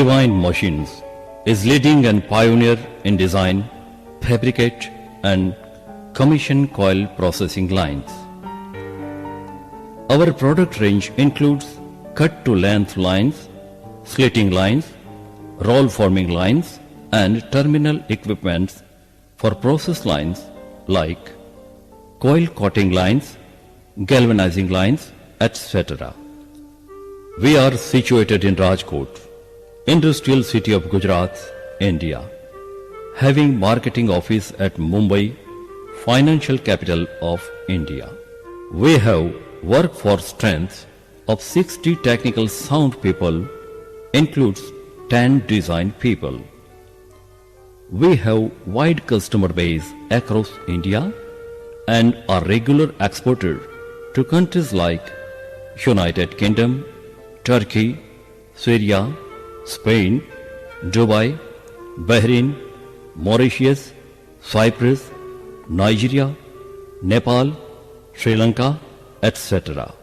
Divine Machines is leading and pioneer in design, fabricate and commission coil processing lines. Our product range includes cut-to-length lines, slitting lines, roll forming lines and terminal equipments for process lines like coil coating lines, galvanizing lines, etc. We are situated in Rajkot, industrial city of Gujarat, India, having marketing office at Mumbai, financial capital of India. We have workforce strength of 60 technical sound people, includes 10 design people. We have wide customer base across India and are regular exporter to countries like United Kingdom, Turkey, Syria, Spain, Dubai, Bahrain, Mauritius, Cyprus, Nigeria, Nepal, Sri Lanka, etc.